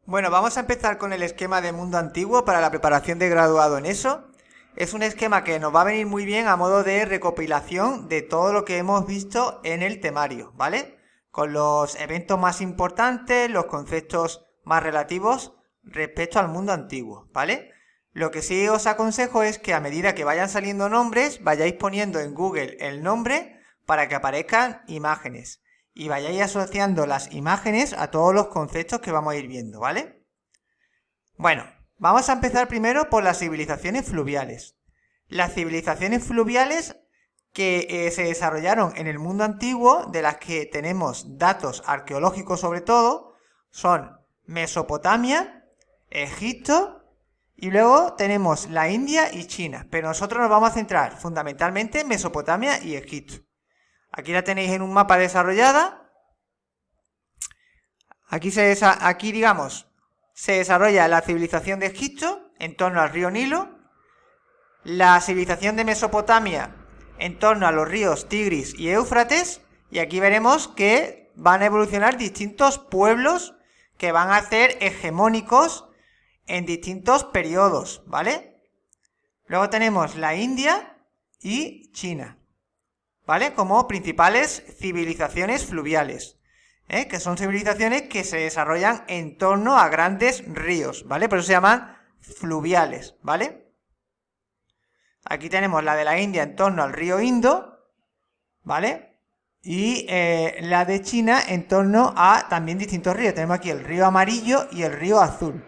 Bueno, vamos a empezar con el esquema de mundo antiguo para la preparación de graduado en eso. Es un esquema que nos va a venir muy bien a modo de recopilación de todo lo que hemos visto en el temario, ¿vale? Con los eventos más importantes, los conceptos más relativos respecto al mundo antiguo, ¿vale? Lo que sí os aconsejo es que a medida que vayan saliendo nombres, vayáis poniendo en Google el nombre para que aparezcan imágenes. Y vayáis asociando las imágenes a todos los conceptos que vamos a ir viendo, ¿vale? Bueno, vamos a empezar primero por las civilizaciones fluviales. Las civilizaciones fluviales que se desarrollaron en el mundo antiguo, de las que tenemos datos arqueológicos sobre todo, son Mesopotamia, Egipto y luego tenemos la India y China. Pero nosotros nos vamos a centrar fundamentalmente en Mesopotamia y Egipto. Aquí la tenéis en un mapa desarrollada. Aquí, digamos, se desarrolla la civilización de Egipto en torno al río Nilo. La civilización de Mesopotamia en torno a los ríos Tigris y Éufrates. Y aquí veremos que van a evolucionar distintos pueblos que van a ser hegemónicos en distintos periodos, ¿vale? Luego tenemos la India y China, ¿vale? Como principales civilizaciones fluviales, que son civilizaciones que se desarrollan en torno a grandes ríos, ¿vale? Por eso se llaman fluviales, ¿vale? Aquí tenemos la de la India en torno al río Indo, ¿vale? Y la de China en torno a también distintos ríos. Tenemos aquí el río Amarillo y el río Azul.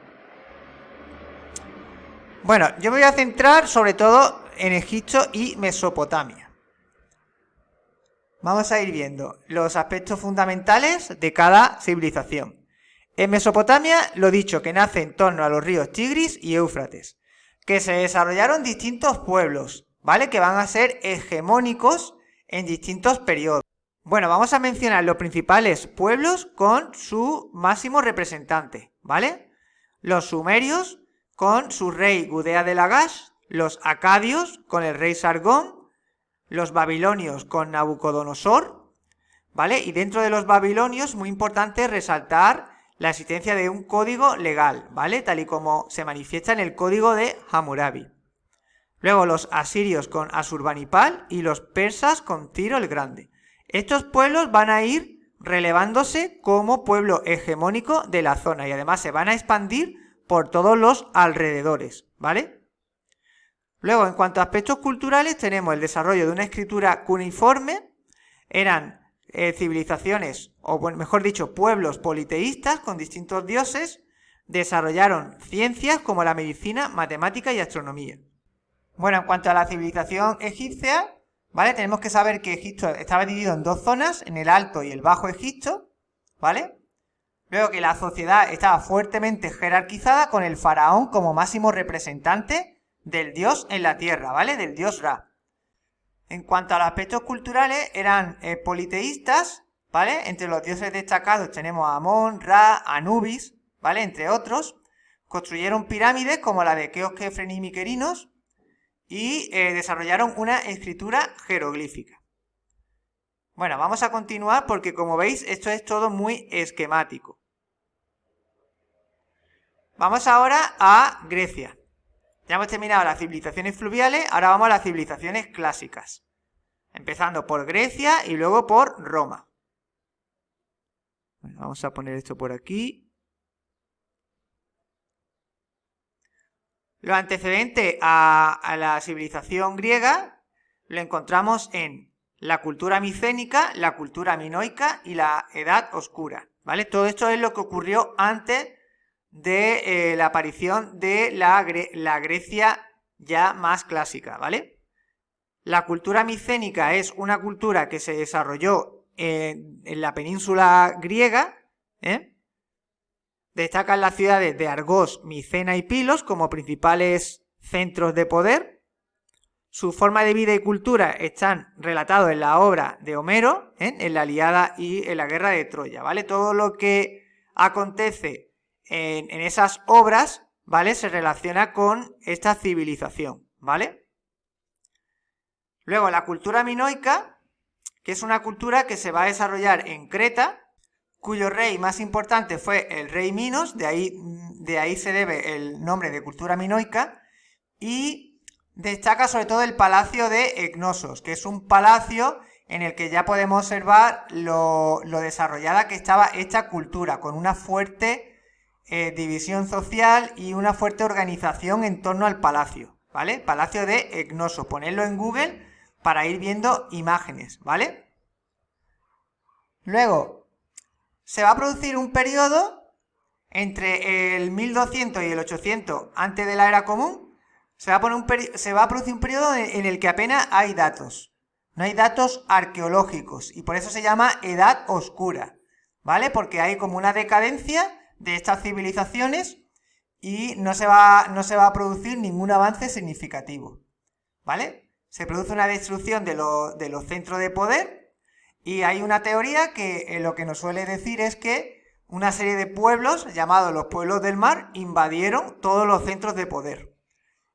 Bueno, yo me voy a centrar sobre todo en Egipto y Mesopotamia. Vamos a ir viendo los aspectos fundamentales de cada civilización. En Mesopotamia, lo dicho, que nace en torno a los ríos Tigris y Éufrates, que se desarrollaron distintos pueblos, ¿vale? Que van a ser hegemónicos en distintos periodos. Bueno, vamos a mencionar los principales pueblos con su máximo representante, ¿vale? Los sumerios con su rey Gudea de Lagash, los acadios con el rey Sargón, los babilonios con Nabucodonosor, ¿vale? Y dentro de los babilonios, muy importante resaltar la existencia de un código legal, ¿vale? Tal y como se manifiesta en el código de Hammurabi. Luego los asirios con Asurbanipal y los persas con Ciro el Grande. Estos pueblos van a ir relevándose como pueblo hegemónico de la zona y además se van a expandir por todos los alrededores, ¿vale? Luego, en cuanto a aspectos culturales, tenemos el desarrollo de una escritura cuneiforme. Eran civilizaciones, o mejor dicho, pueblos politeístas con distintos dioses. Desarrollaron ciencias como la medicina, matemática y astronomía. Bueno, en cuanto a la civilización egipcia, ¿vale? Tenemos que saber que Egipto estaba dividido en dos zonas, en el Alto y el Bajo Egipto, ¿vale? Luego que la sociedad estaba fuertemente jerarquizada con el faraón como máximo representante del dios en la tierra, ¿vale? Del dios Ra. En cuanto a los aspectos culturales, eran politeístas, ¿vale? Entre los dioses destacados tenemos a Amón, Ra, Anubis, ¿vale? Entre otros. Construyeron pirámides como la de Keops, Kefren y Miquerinos y desarrollaron una escritura jeroglífica. Bueno, vamos a continuar porque como veis esto es todo muy esquemático. Vamos ahora a Grecia. Ya hemos terminado las civilizaciones fluviales, ahora vamos a las civilizaciones clásicas. Empezando por Grecia y luego por Roma. Bueno, vamos a poner esto por aquí. Lo antecedente a la civilización griega lo encontramos en la cultura micénica, la cultura minoica y la Edad Oscura, ¿vale? Todo esto es lo que ocurrió antes de la aparición de la Grecia ya más clásica, ¿vale? La cultura micénica es una cultura que se desarrolló en la península griega, Destacan las ciudades de Argos, Micena y Pilos como principales centros de poder. Su forma de vida y cultura están relatados en la obra de Homero, en la Ilíada y en la Guerra de Troya, ¿vale? Todo lo que acontece en esas obras, ¿vale? Se relaciona con esta civilización, ¿vale? Luego la cultura minoica, que es una cultura que se va a desarrollar en Creta, cuyo rey más importante fue el rey Minos, de ahí se debe el nombre de cultura minoica, y destaca sobre todo el palacio de Ecnosos, que es un palacio en el que ya podemos observar lo desarrollada que estaba esta cultura, con una fuerte división social y una fuerte organización en torno al palacio, ¿vale? Palacio de Ecnosos, ponedlo en Google para ir viendo imágenes, ¿vale? Luego, se va a producir un periodo entre el 1200 y el 800 antes de la era común. Se va a producir un periodo en el que apenas hay datos. No hay datos arqueológicos y por eso se llama Edad Oscura, ¿vale? Porque hay como una decadencia de estas civilizaciones y no se va a producir ningún avance significativo, ¿vale? Se produce una destrucción de los centros de poder. Y hay una teoría que lo que nos suele decir es que una serie de pueblos, llamados los pueblos del mar, invadieron todos los centros de poder.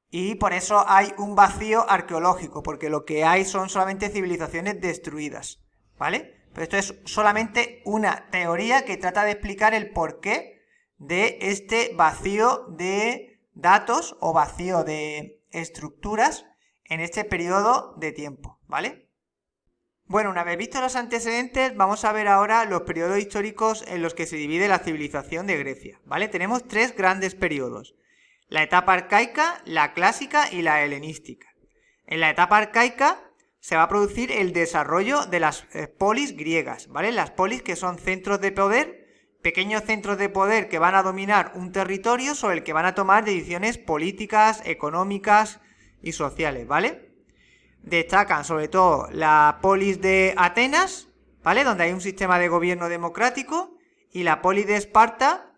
Y por eso hay un vacío arqueológico, porque lo que hay son solamente civilizaciones destruidas, ¿vale? Pero esto es solamente una teoría que trata de explicar el porqué de este vacío de datos o vacío de estructuras en este periodo de tiempo, ¿vale? Bueno, una vez visto los antecedentes, vamos a ver ahora los periodos históricos en los que se divide la civilización de Grecia, ¿vale? Tenemos tres grandes periodos: la etapa arcaica, la clásica y la helenística. En la etapa arcaica se va a producir el desarrollo de las polis griegas, ¿vale? Las polis, que son centros de poder, pequeños centros de poder que van a dominar un territorio sobre el que van a tomar decisiones políticas, económicas y sociales, ¿vale? Destacan sobre todo la polis de Atenas, ¿vale? Donde hay un sistema de gobierno democrático, y la polis de Esparta,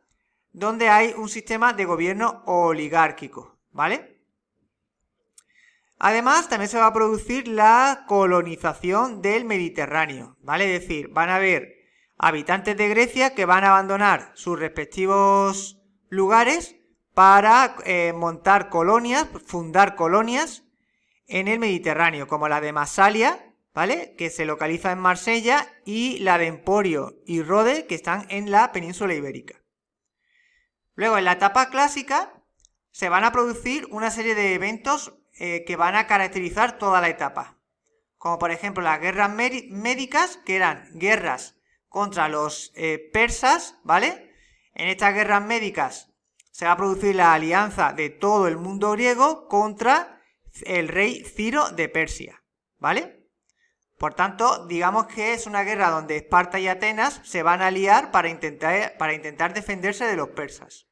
donde hay un sistema de gobierno oligárquico, ¿vale? Además, también se va a producir la colonización del Mediterráneo, ¿vale? Es decir, van a haber habitantes de Grecia que van a abandonar sus respectivos lugares para montar colonias, fundar colonias en el Mediterráneo, como la de Masalia, ¿vale? Que se localiza en Marsella, y la de Emporio y Rode, que están en la península ibérica. Luego, en la etapa clásica, se van a producir una serie de eventos que van a caracterizar toda la etapa. Como por ejemplo las guerras médicas, que eran guerras contra los persas, ¿vale? En estas guerras médicas se va a producir la alianza de todo el mundo griego contra el rey Ciro de Persia, ¿vale? Por tanto, digamos que es una guerra donde Esparta y Atenas se van a aliar para intentar defenderse de los persas.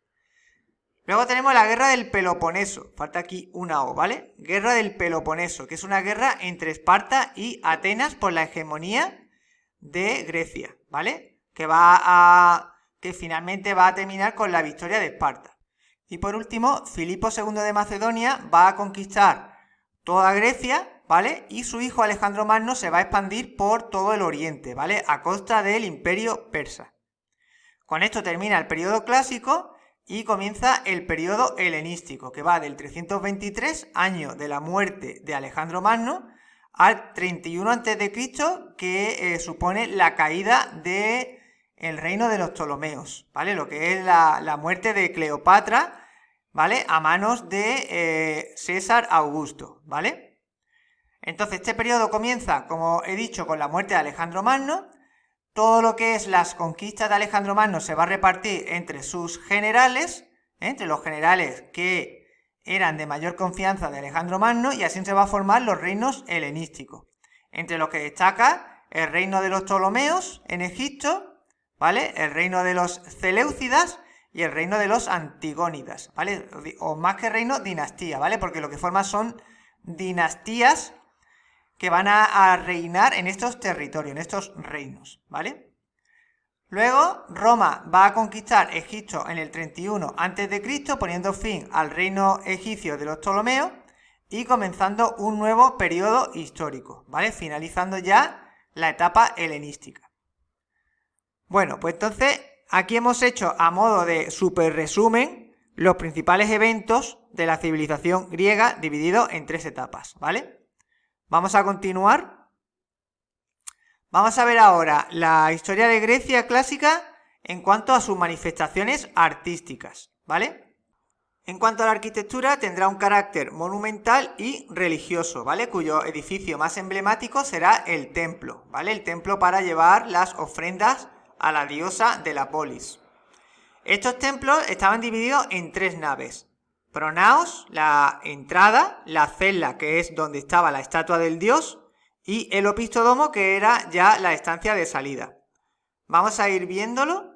Luego tenemos la guerra del Peloponeso, falta aquí una O, ¿vale? Guerra del Peloponeso, que es una guerra entre Esparta y Atenas por la hegemonía de Grecia, ¿vale? Que finalmente va a terminar con la victoria de Esparta. Y por último, Filipo II de Macedonia va a conquistar toda Grecia, ¿vale? Y su hijo Alejandro Magno se va a expandir por todo el oriente, ¿vale? A costa del imperio persa. Con esto termina el periodo clásico y comienza el periodo helenístico, que va del 323, año de la muerte de Alejandro Magno, al 31 a.C., que supone la caída del reino de los Ptolomeos, ¿vale? Lo que es la muerte de Cleopatra, ¿vale? A manos de César Augusto, ¿vale? Entonces, este periodo comienza, como he dicho, con la muerte de Alejandro Magno. Todo lo que es las conquistas de Alejandro Magno se va a repartir entre sus generales, entre los generales que eran de mayor confianza de Alejandro Magno, y así se va a formar los reinos helenísticos, entre los que destaca el reino de los Ptolomeos en Egipto, ¿vale? El reino de los Seleucidas y el reino de los Antigónidas, ¿vale? O más que reino, dinastía, ¿vale? Porque lo que forman son dinastías que van a reinar en estos territorios, en estos reinos, ¿vale? Luego, Roma va a conquistar Egipto en el 31 a.C., poniendo fin al reino egipcio de los Ptolomeos y comenzando un nuevo periodo histórico, ¿vale? Finalizando ya la etapa helenística. Bueno, pues entonces aquí hemos hecho, a modo de super resumen, los principales eventos de la civilización griega divididos en tres etapas, ¿vale? Vamos a continuar. Vamos a ver ahora la historia de Grecia clásica en cuanto a sus manifestaciones artísticas, ¿vale? En cuanto a la arquitectura, tendrá un carácter monumental y religioso, ¿vale? Cuyo edificio más emblemático será el templo, ¿vale? El templo para llevar las ofrendas a la diosa de la polis. Estos templos estaban divididos en 3 naves. Pronaos, la entrada, la cella, que es donde estaba la estatua del dios, y el opistodomo, que era ya la estancia de salida. Vamos a ir viéndolo.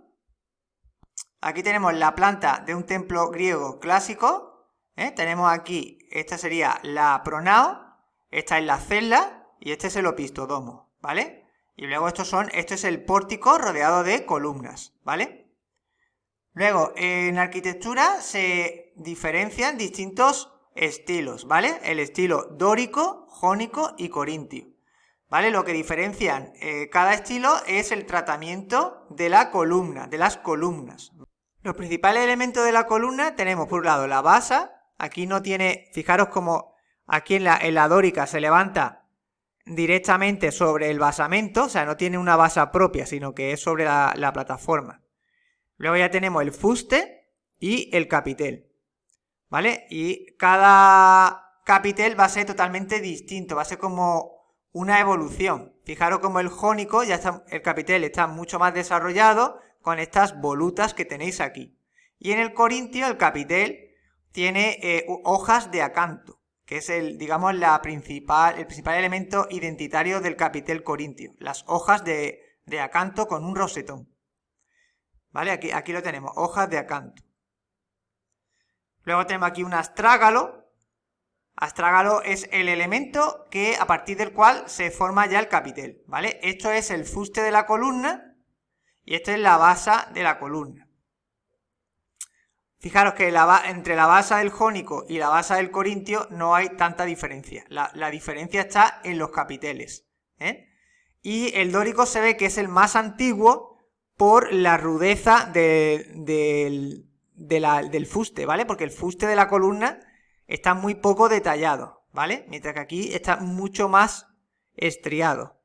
Aquí tenemos la planta de un templo griego clásico. Tenemos aquí, esta sería la pronao, esta es la cella y este es el opistodomo, ¿vale? Y luego esto es el pórtico rodeado de columnas, ¿vale? Luego, en arquitectura se diferencian distintos estilos, ¿vale? El estilo dórico, jónico y corintio, ¿vale? Lo que diferencian cada estilo es el tratamiento de la columna, de las columnas. Los principales elementos de la columna tenemos por un lado la basa. Aquí no tiene, fijaros como aquí en la dórica se levanta directamente sobre el basamento, o sea, no tiene una basa propia, sino que es sobre la plataforma. Luego ya tenemos el fuste y el capitel, ¿vale? Y cada capitel va a ser totalmente distinto, va a ser como una evolución. Fijaros como el jónico, el capitel está mucho más desarrollado con estas volutas que tenéis aquí. Y en el corintio el capitel tiene hojas de acanto, que es el principal elemento identitario del capitel corintio, las hojas de acanto con un rosetón. ¿Vale? Aquí lo tenemos, hojas de acanto. Luego tenemos aquí un astrágalo. Astrágalo es el elemento a partir del cual se forma ya el capitel, ¿vale? Esto es el fuste de la columna y esta es la basa de la columna. Fijaros que entre la basa del jónico y la basa del corintio no hay tanta diferencia. La diferencia está en los capiteles, Y el dórico se ve que es el más antiguo por la rudeza del fuste, ¿vale? Porque el fuste de la columna está muy poco detallado, ¿vale? Mientras que aquí está mucho más estriado,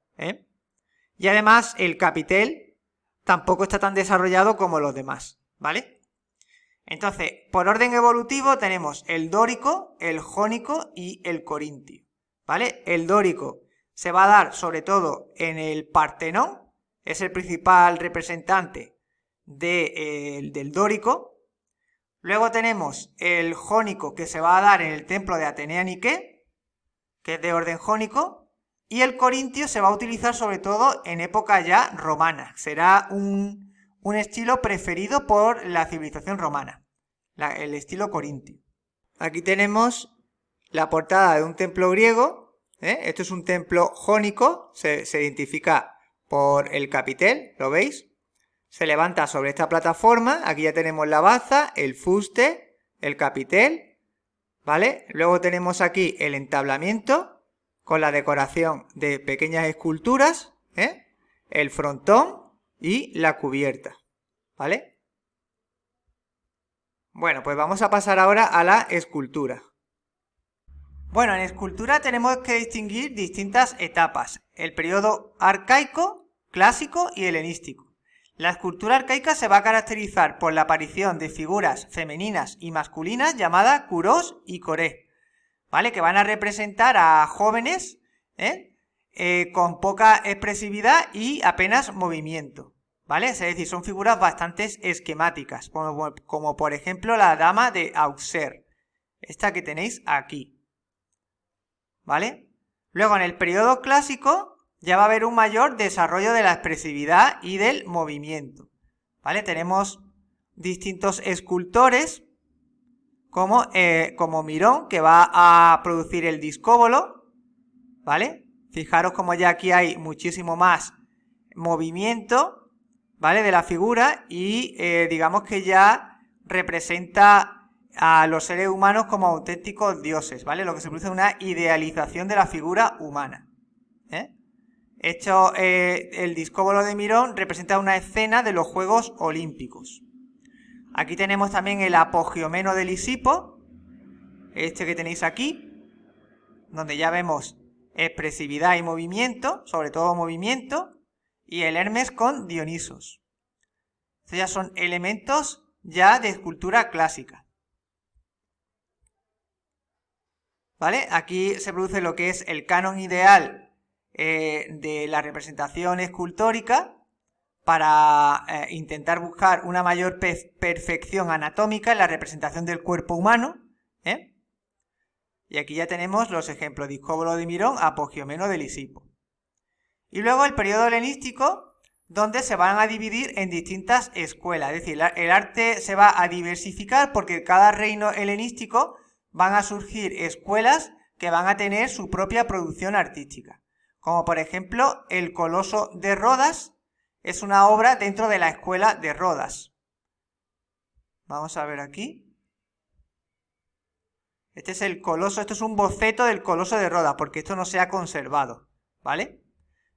Y además el capitel tampoco está tan desarrollado como los demás, ¿vale? Entonces, por orden evolutivo tenemos el dórico, el jónico y el corintio, ¿vale? El dórico se va a dar sobre todo en el Partenón, es el principal representante del dórico. Luego tenemos el jónico, que se va a dar en el templo de Atenea Nike, que es de orden jónico, y el corintio se va a utilizar sobre todo en época ya romana. Será un estilo preferido por la civilización romana, el estilo corintio. Aquí tenemos la portada de un templo griego. Esto es un templo jónico, se identifica por el capitel, ¿lo veis? Se levanta sobre esta plataforma, aquí ya tenemos la baza, el fuste, el capitel, ¿vale? Luego tenemos aquí el entablamiento con la decoración de pequeñas esculturas, el frontón y la cubierta, ¿vale? Bueno, pues vamos a pasar ahora a la escultura. Bueno, en escultura tenemos que distinguir distintas etapas: el periodo arcaico, clásico y helenístico. La escultura arcaica se va a caracterizar por la aparición de figuras femeninas y masculinas llamadas kurós y koré, ¿vale? Que van a representar a jóvenes con poca expresividad y apenas movimiento, ¿vale? Es decir, son figuras bastante esquemáticas, como por ejemplo la dama de Auxerre, esta que tenéis aquí, ¿vale? Luego, en el periodo clásico ya va a haber un mayor desarrollo de la expresividad y del movimiento, ¿vale? Tenemos distintos escultores como Mirón, que va a producir el discóbolo, ¿vale? Fijaros como ya aquí hay muchísimo más movimiento, ¿vale? De la figura y digamos que ya representa a los seres humanos como auténticos dioses, ¿vale? Lo que se produce es una idealización de la figura humana, el discóbolo de Mirón representa una escena de los Juegos Olímpicos. Aquí tenemos también el apogiomeno de Lisipo, este que tenéis aquí, donde ya vemos expresividad y movimiento, sobre todo movimiento. y el Hermes con Dionisos. Estos ya son elementos ya de escultura clásica. ¿Vale? Aquí se produce lo que es el canon ideal de la representación escultórica para intentar buscar una mayor perfección anatómica en la representación del cuerpo humano. Y aquí ya tenemos los ejemplos: Discóbolo de Mirón, Apogiomeno de Lisipo. Y luego el periodo helenístico, donde se van a dividir en distintas escuelas. Es decir, el arte se va a diversificar porque en cada reino helenístico van a surgir escuelas que van a tener su propia producción artística. Como por ejemplo, el Coloso de Rodas es una obra dentro de la escuela de Rodas. Vamos a ver aquí. Este es el Coloso, esto es un boceto del Coloso de Rodas, porque esto no se ha conservado, ¿vale?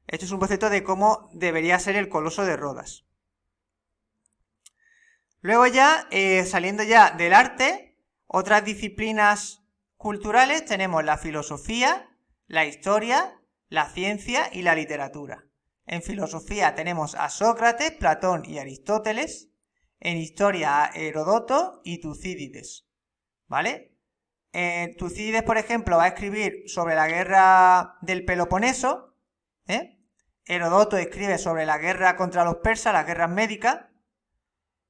Esto es un boceto de cómo debería ser el Coloso de Rodas. Luego ya, saliendo ya del arte, otras disciplinas culturales tenemos la filosofía, la historia, la ciencia y la literatura. En filosofía tenemos a Sócrates, Platón y Aristóteles. En historia a Heródoto y Tucídides, ¿vale? Tucídides, por ejemplo, va a escribir sobre la guerra del Peloponeso. Heródoto escribe sobre la guerra contra los persas, las guerras médicas.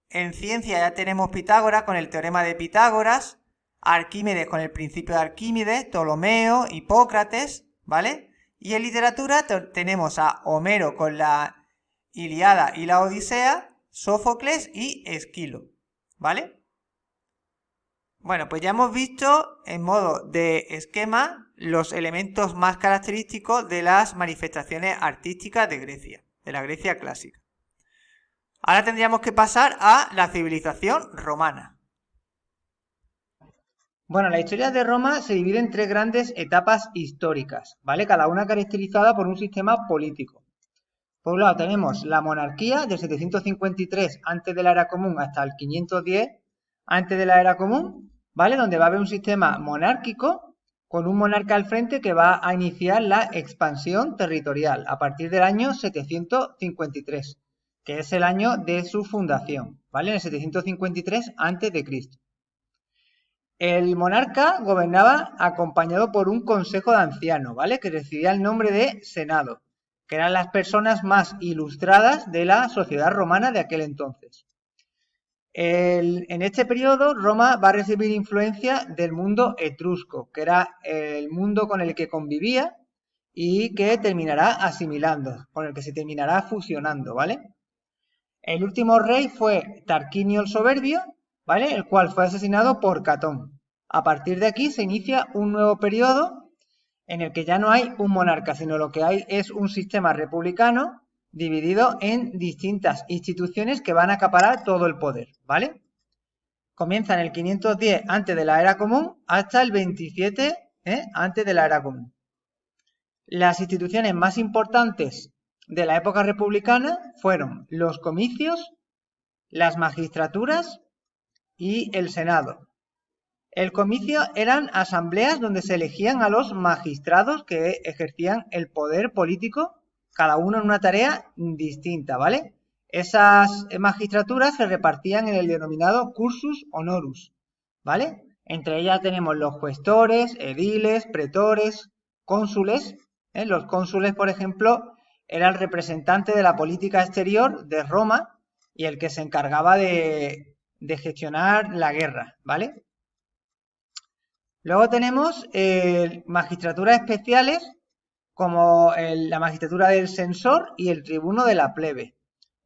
En ciencia ya tenemos Pitágoras con el teorema de Pitágoras, Arquímedes con el principio de Arquímedes, Ptolomeo, Hipócrates, ¿vale? Y en literatura tenemos a Homero con la Ilíada y la Odisea, Sófocles y Esquilo, ¿vale? Bueno, pues ya hemos visto en modo de esquema los elementos más característicos de las manifestaciones artísticas de Grecia, de la Grecia clásica. Ahora tendríamos que pasar a la civilización romana. Bueno, la historia de Roma se divide en tres grandes etapas históricas, ¿vale? Cada una caracterizada por un sistema político. Por un lado tenemos la monarquía del 753 antes de la era común hasta el 510 antes de la era común, ¿vale? Donde va a haber un sistema monárquico con un monarca al frente que va a iniciar la expansión territorial a partir del año 753, que es el año de su fundación, ¿vale? En el 753 antes de Cristo. El monarca gobernaba acompañado por un consejo de ancianos, ¿vale? Que recibía el nombre de senado, que eran las personas más ilustradas de la sociedad romana de aquel entonces. En este periodo, Roma va a recibir influencia del mundo etrusco, que era el mundo con el que convivía y que terminará asimilando, con el que se terminará fusionando, ¿vale? El último rey fue Tarquinio el Soberbio, ¿vale? El cual fue asesinado por Catón. A partir de aquí se inicia un nuevo periodo en el que ya no hay un monarca, sino lo que hay es un sistema republicano dividido en distintas instituciones que van a acaparar todo el poder, ¿vale? Comienza en el 510 antes de la era común hasta el 27 antes de la era común. Las instituciones más importantes de la época republicana fueron los comicios, las magistraturas y el senado. El comicio eran asambleas donde se elegían a los magistrados que ejercían el poder político, cada uno en una tarea distinta, ¿vale? Esas magistraturas se repartían en el denominado cursus honorum, ¿vale? Entre ellas tenemos los cuestores, ediles, pretores, cónsules. Los cónsules, por ejemplo, era el representante de la política exterior de Roma y el que se encargaba de gestionar la guerra, ¿vale? Luego tenemos magistraturas especiales como la magistratura del censor y el tribuno de la plebe.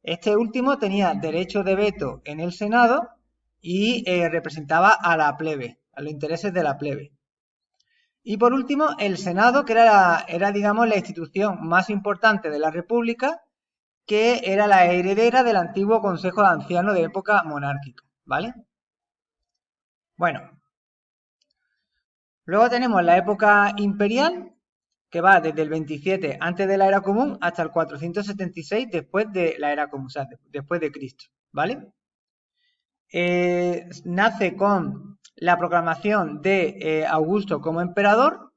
Este último tenía derecho de veto en el Senado y representaba a la plebe, a los intereses de la plebe. Y por último, el Senado, que era digamos, la institución más importante de la República, que era la heredera del antiguo Consejo de Ancianos de época monárquica, ¿vale? Bueno, luego tenemos la época imperial, que va desde el 27 antes de la era común hasta el 476 después de la era común, o sea, después de Cristo, ¿vale? Nace con la proclamación de Augusto como emperador,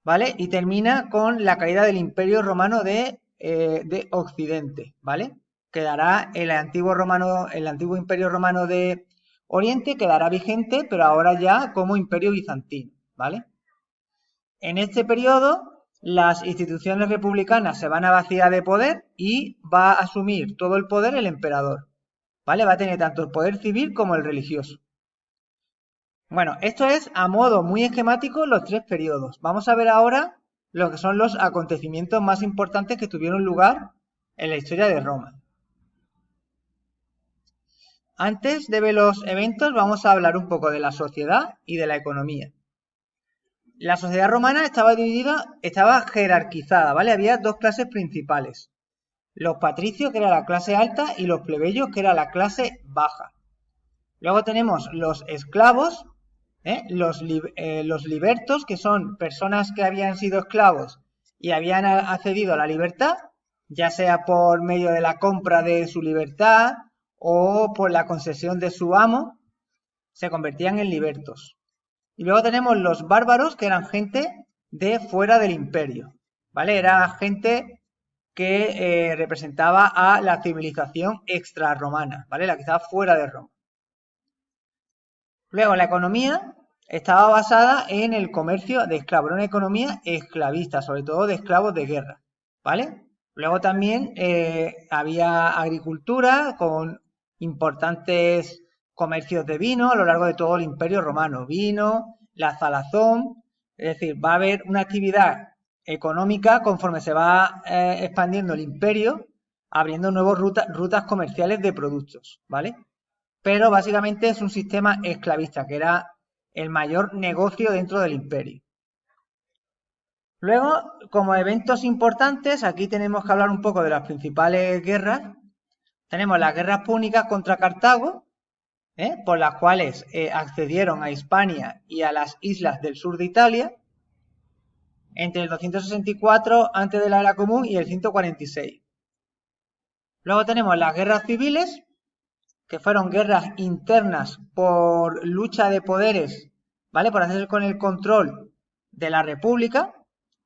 ¿vale? Y termina con la caída del Imperio Romano de de Occidente, ¿vale? Quedará el antiguo Imperio Romano de Oriente quedará vigente, pero ahora ya como Imperio Bizantino, ¿vale? En este periodo, las instituciones republicanas se van a vaciar de poder y va a asumir todo el poder el emperador, ¿vale? Va a tener tanto el poder civil como el religioso. Bueno, esto es a modo muy esquemático los tres periodos. Vamos a ver ahora lo que son los acontecimientos más importantes que tuvieron lugar en la historia de Roma. Antes de ver los eventos, vamos a hablar un poco de la sociedad y de la economía. La sociedad romana estaba jerarquizada, ¿vale? Había dos clases principales. Los patricios, que era la clase alta, y los plebeyos, que era la clase baja. Luego tenemos los esclavos, los libertos, que son personas que habían sido esclavos y habían accedido a la libertad, ya sea por medio de la compra de su libertad o por la concesión de su amo, se convertían en libertos. Y luego tenemos los bárbaros, que eran gente de fuera del imperio, ¿vale? Era gente que representaba a la civilización extrarromana, ¿vale? La que estaba fuera de Roma. Luego, la economía estaba basada en el comercio de esclavos, era una economía esclavista, sobre todo de esclavos de guerra, ¿vale? Luego también había agricultura con importantes comercios de vino a lo largo de todo el Imperio Romano, vino, la salazón, es decir, va a haber una actividad económica conforme se va expandiendo el imperio, abriendo nuevas rutas comerciales de productos, ¿vale? Pero básicamente es un sistema esclavista, que era el mayor negocio dentro del imperio. Luego, como eventos importantes, aquí tenemos que hablar un poco de las principales guerras. Tenemos las guerras púnicas contra Cartago, por las cuales accedieron a Hispania y a las islas del sur de Italia, entre el 264 antes de la era común y el 146. Luego tenemos las guerras civiles, que fueron guerras internas por lucha de poderes, ¿vale? Por hacerse con el control de la República.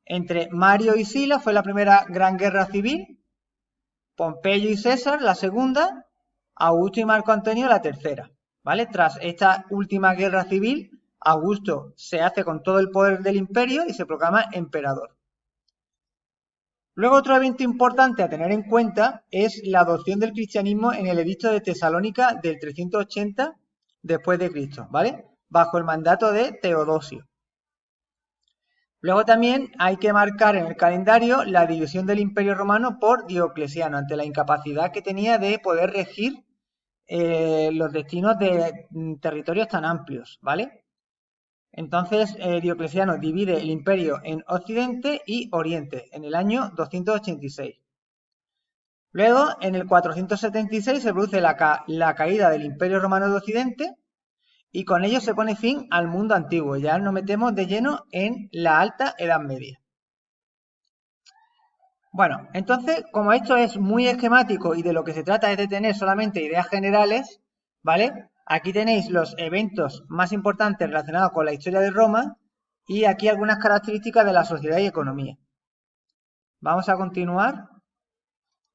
Entre Mario y Sila fue la primera gran guerra civil, Pompeyo y César la segunda, Augusto y Marco Antonio la tercera, ¿vale? Tras esta última guerra civil, Augusto se hace con todo el poder del imperio y se proclama emperador. Luego, otro evento importante a tener en cuenta es la adopción del cristianismo en el edicto de Tesalónica del 380 después de Cristo, ¿vale? Bajo el mandato de Teodosio. Luego también hay que marcar en el calendario la división del Imperio Romano por Diocleciano, ante la incapacidad que tenía de poder regir los destinos de territorios tan amplios, ¿vale? Entonces, Diocleciano divide el imperio en Occidente y Oriente en el año 286. Luego, en el 476 se produce la caída del Imperio Romano de Occidente y con ello se pone fin al mundo antiguo. Ya nos metemos de lleno en la Alta Edad Media. Bueno, entonces, como esto es muy esquemático y de lo que se trata es de tener solamente ideas generales, ¿vale? Aquí tenéis los eventos más importantes relacionados con la historia de Roma y aquí algunas características de la sociedad y economía. Vamos a continuar.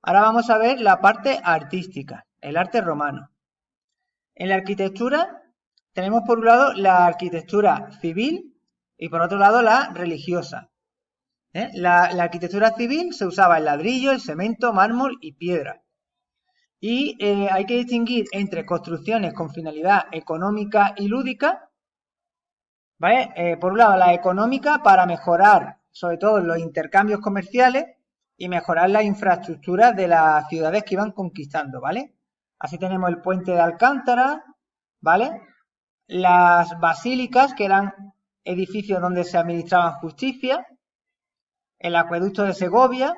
Ahora vamos a ver la parte artística, el arte romano. En la arquitectura tenemos por un lado la arquitectura civil y por otro lado la religiosa. La arquitectura civil se usaba el ladrillo, el cemento, mármol y piedra. Y hay que distinguir entre construcciones con finalidad económica y lúdica, ¿vale? Por un lado, la económica para mejorar, sobre todo, los intercambios comerciales y mejorar la infraestructura de las ciudades que iban conquistando, ¿vale? Así tenemos el puente de Alcántara, ¿vale? Las basílicas, que eran edificios donde se administraban justicia, el acueducto de Segovia,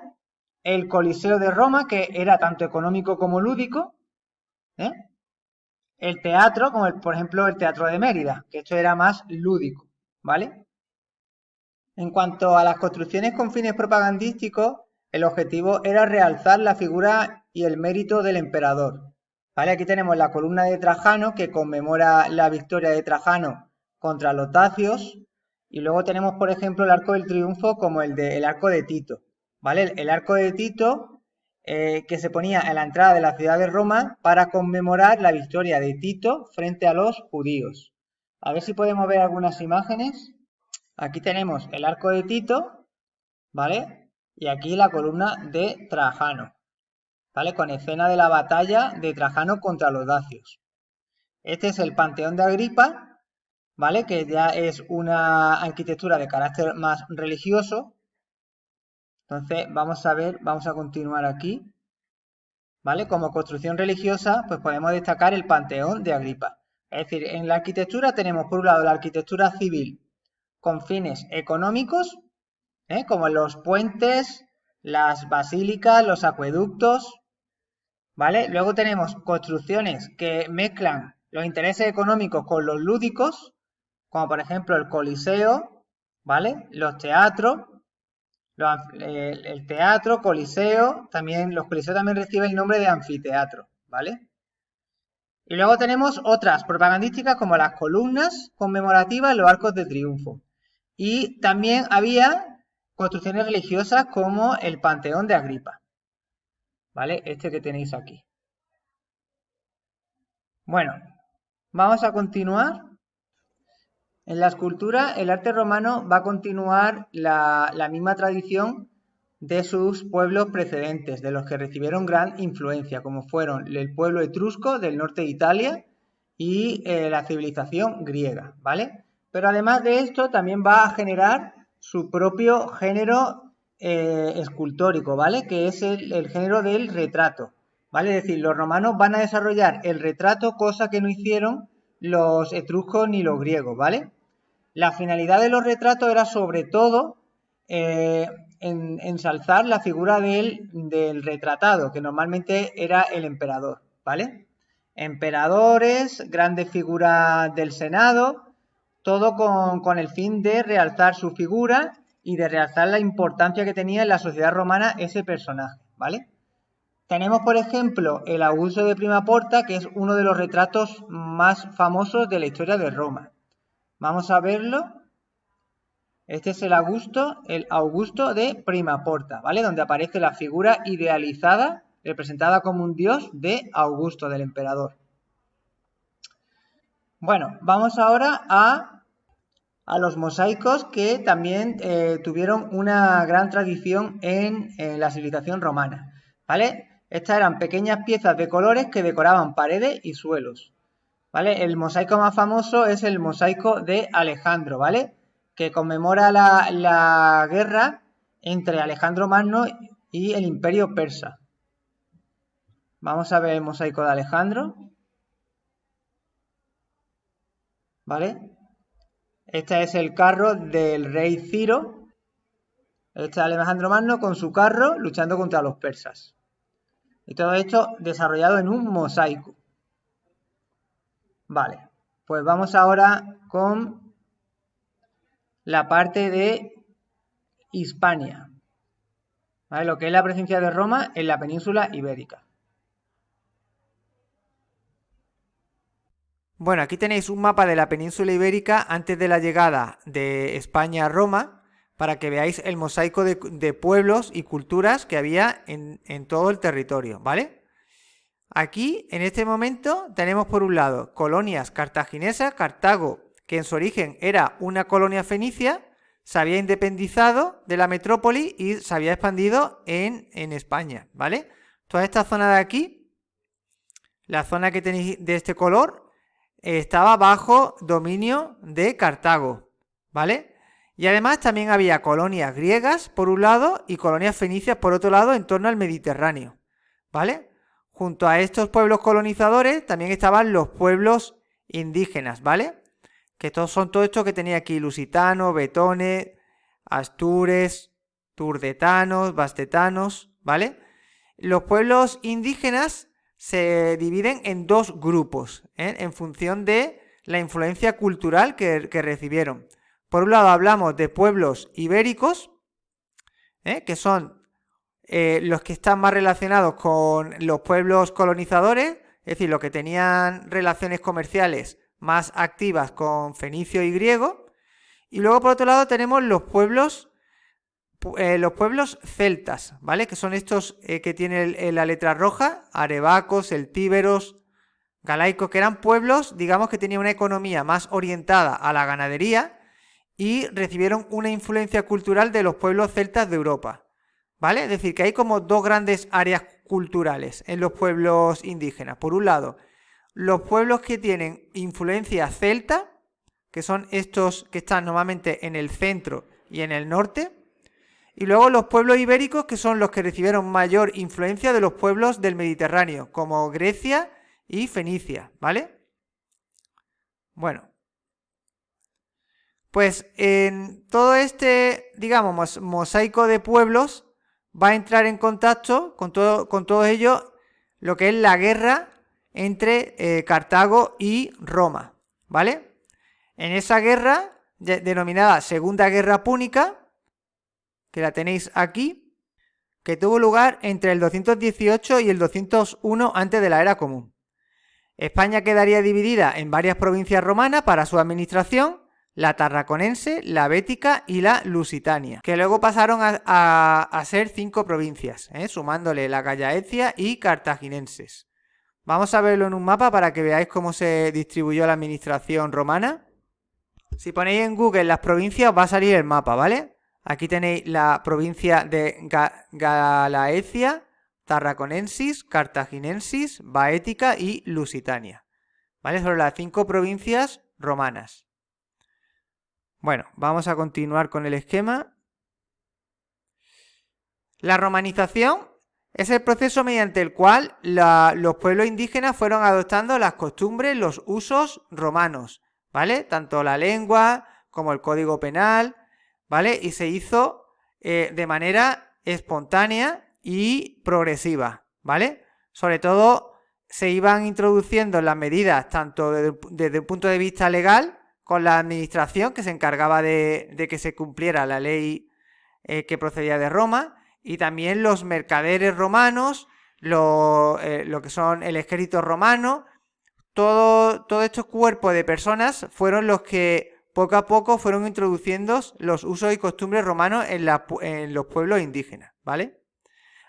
el Coliseo de Roma, que era tanto económico como lúdico, el teatro, como por ejemplo el Teatro de Mérida, que esto era más lúdico, ¿vale? En cuanto a las construcciones con fines propagandísticos, el objetivo era realzar la figura y el mérito del emperador, ¿vale? Aquí tenemos la columna de Trajano, que conmemora la victoria de Trajano contra los dacios, y luego tenemos, por ejemplo, el Arco del Triunfo como el Arco de Tito, ¿vale? El arco de Tito, que se ponía en la entrada de la ciudad de Roma para conmemorar la victoria de Tito frente a los judíos. A ver si podemos ver algunas imágenes. Aquí tenemos el arco de Tito, ¿vale? Y aquí la columna de Trajano, ¿vale? Con escena de la batalla de Trajano contra los dacios. Este es el Panteón de Agripa, ¿vale? Que ya es una arquitectura de carácter más religioso. Entonces, vamos a ver, vamos a continuar aquí, ¿vale? Como construcción religiosa, pues podemos destacar el Panteón de Agripa. Es decir, en la arquitectura tenemos por un lado la arquitectura civil con fines económicos, como los puentes, las basílicas, los acueductos, ¿vale? Luego tenemos construcciones que mezclan los intereses económicos con los lúdicos, como por ejemplo el Coliseo, ¿vale? Los teatros, el teatro, Coliseo, también los Coliseos también reciben el nombre de anfiteatro, ¿vale? Y luego tenemos otras propagandísticas como las columnas conmemorativas, los arcos de triunfo. Y también había construcciones religiosas como el Panteón de Agripa, ¿vale? Este que tenéis aquí. Bueno, vamos a continuar. En la escultura, el arte romano va a continuar la misma tradición de sus pueblos precedentes, de los que recibieron gran influencia, como fueron el pueblo etrusco del norte de Italia y la civilización griega, ¿vale? Pero además de esto, también va a generar su propio género escultórico, ¿vale? Que es el género del retrato, ¿vale? Es decir, los romanos van a desarrollar el retrato, cosa que no hicieron los etruscos ni los griegos, ¿vale? La finalidad de los retratos era sobre todo ensalzar la figura del retratado, que normalmente era el emperador, ¿vale? Emperadores, grandes figuras del Senado, todo con el fin de realzar su figura y de realzar la importancia que tenía en la sociedad romana ese personaje, ¿vale? Tenemos, por ejemplo, el Augusto de Prima Porta, que es uno de los retratos más famosos de la historia de Roma. Vamos a verlo. Este es el Augusto de Prima Porta, ¿vale? Donde aparece la figura idealizada, representada como un dios de Augusto, del emperador. Bueno, vamos ahora a los mosaicos que también tuvieron una gran tradición en la civilización romana, ¿vale? Estas eran pequeñas piezas de colores que decoraban paredes y suelos, ¿vale? El mosaico más famoso es el mosaico de Alejandro, ¿vale? Que conmemora la guerra entre Alejandro Magno y el Imperio Persa. Vamos a ver el mosaico de Alejandro, ¿vale? Este es el carro del rey Ciro. Este es Alejandro Magno con su carro luchando contra los persas. Y todo esto desarrollado en un mosaico. Vale, pues vamos ahora con la parte de Hispania, ¿vale? Lo que es la presencia de Roma en la península ibérica. Bueno, aquí tenéis un mapa de la península ibérica antes de la llegada de España a Roma, para que veáis el mosaico de pueblos y culturas que había en todo el territorio, ¿vale? Aquí, en este momento, tenemos por un lado colonias cartaginesas. Cartago, que en su origen era una colonia fenicia, se había independizado de la metrópoli y se había expandido en España, ¿vale? Toda esta zona de aquí, la zona que tenéis de este color, estaba bajo dominio de Cartago, ¿vale? Y además también había colonias griegas por un lado y colonias fenicias por otro lado en torno al Mediterráneo, ¿vale? Junto a estos pueblos colonizadores también estaban los pueblos indígenas, ¿vale? Que son todo esto que tenía aquí: lusitanos, betones, astures, turdetanos, bastetanos, ¿vale? Los pueblos indígenas se dividen en dos grupos, en función de la influencia cultural que recibieron. Por un lado hablamos de pueblos ibéricos, que son los que están más relacionados con los pueblos colonizadores, es decir, los que tenían relaciones comerciales más activas con fenicio y griego. Y luego por otro lado tenemos los pueblos los pueblos celtas, ¿vale? Que son estos que tienen la letra roja, arebacos, celtíberos, galaicos, que eran pueblos, digamos, que tenían una economía más orientada a la ganadería y recibieron una influencia cultural de los pueblos celtas de Europa, ¿vale? Es decir, que hay como dos grandes áreas culturales en los pueblos indígenas. Por un lado, los pueblos que tienen influencia celta, que son estos que están normalmente en el centro y en el norte, y luego los pueblos ibéricos, que son los que recibieron mayor influencia de los pueblos del Mediterráneo, como Grecia y Fenicia, ¿vale? Bueno, pues en todo este, digamos, mosaico de pueblos va a entrar en contacto con todo ello lo que es la guerra entre Cartago y Roma, ¿vale? En esa guerra, denominada Segunda Guerra Púnica, que la tenéis aquí, que tuvo lugar entre el 218 y el 201 antes de la Era Común. España quedaría dividida en varias provincias romanas para su administración, la tarraconense, la bética y la lusitania, que luego pasaron a ser 5 provincias, sumándole la gallaecia y cartaginenses. Vamos a verlo en un mapa para que veáis cómo se distribuyó la administración romana. Si ponéis en Google las provincias, va a salir el mapa, ¿vale? Aquí tenéis la provincia de Galaecia, Tarraconensis, Cartaginensis, Baética y Lusitania, ¿vale? Son las 5 provincias romanas. Bueno, vamos a continuar con el esquema. La romanización es el proceso mediante el cual los pueblos indígenas fueron adoptando las costumbres, los usos romanos, ¿vale? Tanto la lengua como el código penal, ¿vale? Y se hizo de manera espontánea y progresiva, ¿vale? Sobre todo se iban introduciendo las medidas tanto desde un punto de vista legal, con la administración que se encargaba de que se cumpliera la ley que procedía de Roma, y también los mercaderes romanos, lo que son el ejército romano, todos estos cuerpos de personas fueron los que poco a poco fueron introduciendo los usos y costumbres romanos en los pueblos indígenas, ¿vale?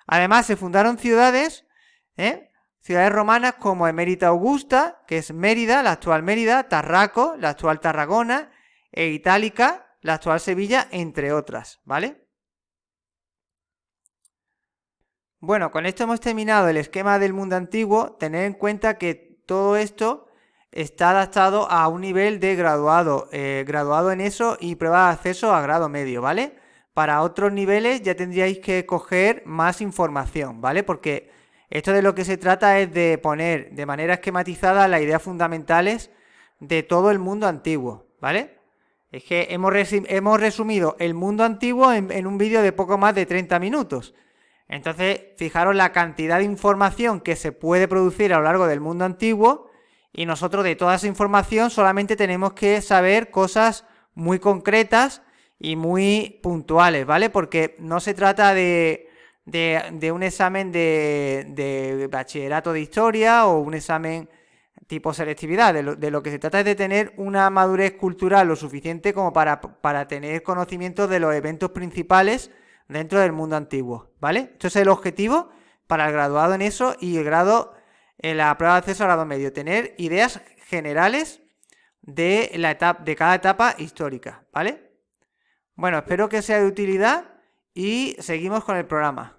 Además se fundaron ciudades, ciudades romanas como Emérita Augusta, que es Mérida, la actual Mérida, Tarraco, la actual Tarragona, e Itálica, la actual Sevilla, entre otras, ¿vale? Bueno, con esto hemos terminado el esquema del mundo antiguo. Tened en cuenta que todo esto está adaptado a un nivel de graduado en eso y prueba de acceso a grado medio, ¿vale? Para otros niveles ya tendríais que coger más información, ¿vale? Porque esto de lo que se trata es de poner de manera esquematizada las ideas fundamentales de todo el mundo antiguo, ¿vale? Es que hemos resumido el mundo antiguo en un vídeo de poco más de 30 minutos. Entonces, fijaros la cantidad de información que se puede producir a lo largo del mundo antiguo, y nosotros de toda esa información solamente tenemos que saber cosas muy concretas y muy puntuales, ¿vale? Porque no se trata de un examen de bachillerato de historia o un examen tipo selectividad. De lo que se trata es de tener una madurez cultural lo suficiente como para tener conocimiento de los eventos principales dentro del mundo antiguo, ¿vale? Esto es el objetivo para el graduado en eso y el grado en la prueba de acceso a grado medio, tener ideas generales de cada etapa histórica, ¿vale? Bueno, espero que sea de utilidad y seguimos con el programa.